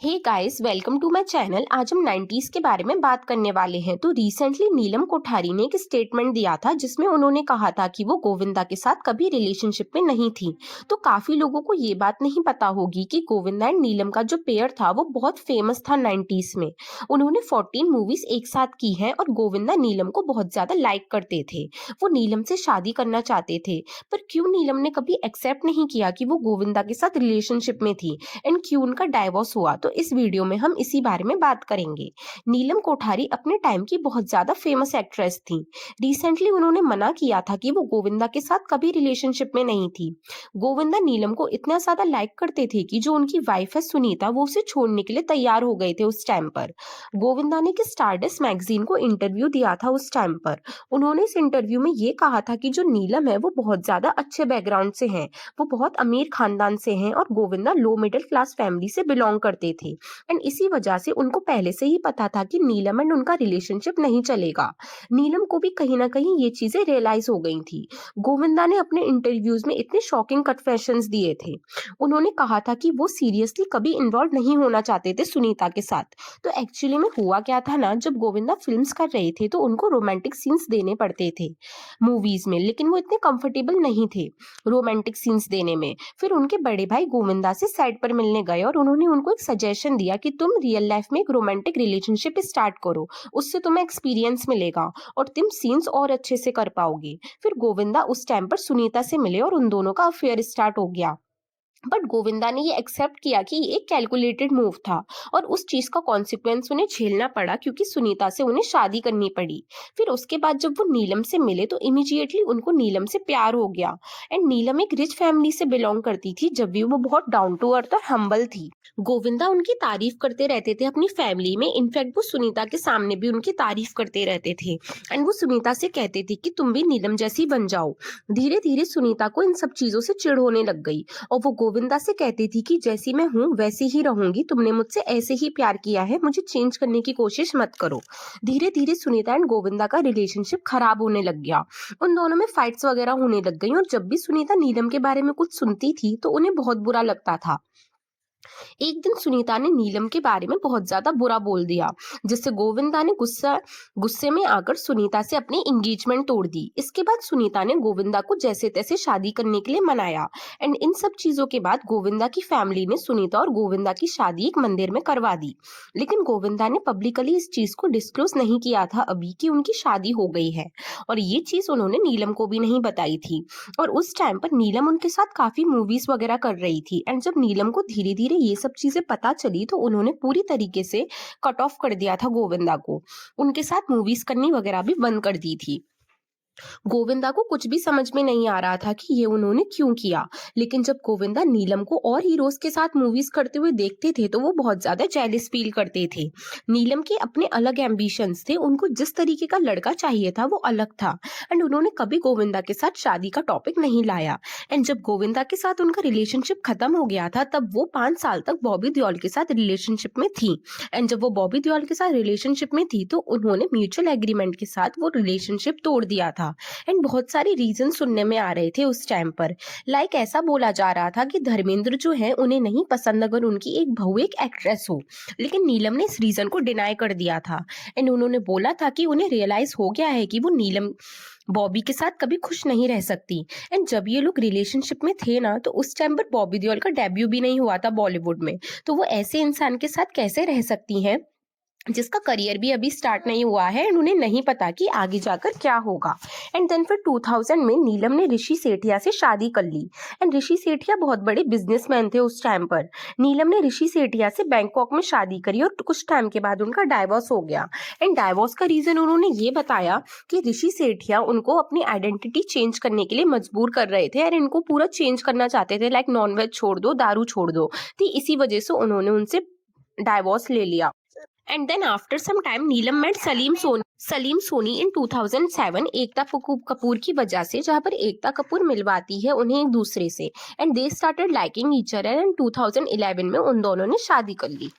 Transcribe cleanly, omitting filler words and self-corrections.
Hey guys, welcome to my channel. आज हम 90s के बारे में बात करने वाले हैं। तो रिसेंटली नीलम कोठारी ने एक स्टेटमेंट दिया था जिसमें उन्होंने कहा था कि वो गोविंदा के साथ कभी रिलेशनशिप में नहीं थी। तो काफी लोगों को ये बात नहीं पता होगी कि गोविंदा एंड नीलम का जो पेयर था वो बहुत फेमस था 90s में। उन्होंने 14 मूवीज एक साथ की हैं और गोविंदा नीलम को बहुत ज्यादा लाइक करते थे। वो नीलम से शादी करना चाहते थे, पर क्यों नीलम ने कभी एक्सेप्ट नहीं किया कि वो गोविंदा के साथ रिलेशनशिप में थी एंड क्यों उनका डाइवोर्स हुआ। तो इस वीडियो में हम इसी बारे में बात करेंगे। नीलम कोठारी अपने टाइम की बहुत ज्यादा फेमस एक्ट्रेस थी। रिसेंटली उन्होंने मना किया था कि वो गोविंदा के साथ कभी रिलेशनशिप में नहीं थी। गोविंदा नीलम को इतना ज्यादा लाइक करते थे कि जो उनकी वाइफ है सुनीता वो उसे छोड़ने के लिए तैयार हो गए थे उस टाइम पर। गोविंदा ने कि स्टारडस्ट मैगजीन को इंटरव्यू दिया था उस टाइम पर। उन्होंने इस इंटरव्यू में ये कहा था कि जो नीलम है वो बहुत ज्यादा अच्छे बैकग्राउंड से है, वो बहुत अमीर खानदान से हैं और Govinda low middle class family से बिलोंग करते थे। एंड इसी वजह से उनको पहले से ही पता था कि नीलम एंड उनका रिलेशनशिप नहीं चलेगा। नीलम को भी कहीं ना कहीं ये चीजें रियलाइज हो गई थी। गोविंदा ने अपने इंटरव्यूज में इतने शॉकिंग कन्फेशंस दिए थे। उन्होंने कहा था कि वो सीरियसली कभी इन्वॉल्व नहीं होना चाहते थे सुनीता के साथ। तो एक्चुअली में हुआ क्या था ना, जब गोविंदा फिल्म्स कर रहे थे तो उनको रोमांटिक सीन्स देने पड़ते थे मूवीज में, लेकिन वो इतने कंफर्टेबल नहीं थे रोमांटिक सीन्स देने में। फिर उनके बड़े भाई गोविंदा से साइड पर मिलने गए और उन्होंने उनको एक सजेशन दिया कि तुम रियल लाइफ में एक रोमांटिक रिलेशनशिप स्टार्ट करो, उससे तुम्हें एक्सपीरियंस मिलेगा और तुम सीन्स और अच्छे से कर पाओगे। फिर गोविंदा उस टाइम पर सुनीता से मिले और उन दोनों का अफेयर स्टार्ट हो गया। बट गोविंदा ने ये एक्सेप्ट किया कि ये एक कैलकुलेटेड मूव था और उस चीज का कॉन्सिक्वेंस उन्हें झेलना पड़ा क्योंकि सुनीता से उन्हें शादी करनी पड़ी। फिर उसके बाद जब वो नीलम से मिले तो इमीडिएटली उनको नीलम से प्यार हो गया। एंड नीलम एक रिच फैमिली से बिलोंग करती थी, जब भी वो बहुत डाउन टू अर्थ और हम्बल थी। गोविंदा उनकी तारीफ करते रहते थे अपनी फैमिली में। इनफैक्ट वो सुनीता के सामने भी उनकी तारीफ करते रहते थे एंड वो सुनीता से कहते थे कि तुम भी नीलम जैसी बन जाओ। धीरे धीरे सुनीता को इन सब चीजों से चिढ़ होने लग गई और वो गोविंदा से कहती थी कि जैसी मैं हूँ वैसी ही रहूंगी, तुमने मुझसे ऐसे ही प्यार किया है, मुझे चेंज करने की कोशिश मत करो। धीरे धीरे सुनीता एंड गोविंदा का रिलेशनशिप खराब होने लग गया। उन दोनों में फाइट्स वगैरह होने लग गई और जब भी सुनीता नीलम के बारे में कुछ सुनती थी तो उन्हें बहुत बुरा लगता था। एक दिन सुनीता ने नीलम के बारे में बहुत ज्यादा बुरा बोल दिया, जिससे गोविंदा ने गुस्से में आकर सुनीता से अपनी एंगेजमेंट तोड़ दी। इसके बाद सुनीता ने गोविंदा को जैसे तैसे शादी करने के लिए मनाया। एंड इन सब चीजों के बाद गोविंदा की फैमिली ने सुनीता और गोविंदा की शादी एक मंदिर में करवा दी। लेकिन गोविंदा ने पब्लिकली इस चीज को डिस्क्लोज नहीं किया था अभी कि उनकी शादी हो गई है, और ये चीज उन्होंने नीलम को भी नहीं बताई थी। और उस टाइम पर नीलम उनके साथ काफी मूवीज वगैरह कर रही थी एंड जब नीलम को धीरे धीरे ये सब चीजें पता चली तो उन्होंने पूरी तरीके से कट ऑफ कर दिया था गोविंदा को। उनके साथ मूवीज करनी वगैरह भी बंद कर दी थी। गोविंदा को कुछ भी समझ में नहीं आ रहा था कि ये उन्होंने क्यों किया। लेकिन जब गोविंदा नीलम को और हीरोज के साथ मूवीज करते हुए देखते थे तो वो बहुत ज्यादा जेलस फील करते थे। नीलम के अपने अलग एम्बिशंस थे, उनको जिस तरीके का लड़का चाहिए था वो अलग था एंड उन्होंने कभी गोविंदा के साथ शादी का टॉपिक नहीं लाया। एंड जब गोविंदा के साथ उनका रिलेशनशिप खत्म हो गया था तब वो 5 साल तक बॉबी देओल के साथ रिलेशनशिप में थी। एंड जब वो बॉबी देओल के साथ रिलेशनशिप में थी तो उन्होंने म्यूचुअल एग्रीमेंट के साथ वो रिलेशनशिप तोड़ दिया था। एंड बहुत सारे रीजन सुनने में आ रहे थे उस टाइम पर। लाइक ऐसा बोला जा रहा था कि धर्मेंद्र जो है उन्हें नहीं पसंद अगर उनकी एक बहू एक एक्ट्रेस हो। लेकिन नीलम ने इस रीजन को डिनाई कर दिया था एंड उन्होंने बोला था कि उन्हें रियलाइज हो गया है कि वो नीलम बॉबी के साथ कभी खुश नहीं रह सकती। एंड जब ये लोग रिलेशनशिप में थे ना तो उस टाइम पर बॉबी देओल का डेब्यू भी नहीं हुआ था बॉलीवुड में। तो वो ऐसे इंसान के साथ कैसे रह सकती हैं जिसका करियर भी अभी स्टार्ट नहीं हुआ है एंड उन्हें नहीं पता कि आगे जाकर क्या होगा। एंड देन फिर 2000 में नीलम ने ऋषि सेठिया से शादी कर ली। एंड ऋषि सेठिया बहुत बड़े बिजनेसमैन थे उस टाइम पर। नीलम ने ऋषि सेठिया से बैंकॉक में शादी करी और कुछ टाइम के बाद उनका डाइवोर्स हो गया। एंड डाइवोर्स का रीजन उन्होंने ये बताया कि ऋषि सेठिया उनको अपनी आइडेंटिटी चेंज करने के लिए मजबूर कर रहे थे और इनको पूरा चेंज करना चाहते थे, लाइक नॉनवेज छोड़ दो, दारू छोड़ दो। तो इसी वजह से उन्होंने उनसे डाइवोर्स ले लिया। And then after some time, Neelam met Salim Soni in 2007 Ekta Kapoor की वजह से, जहाँ पर एकता कपूर मिलवाती है उन्हें एक दूसरे से and they started liking each other and 2011 में उन दोनों ने शादी कर ली।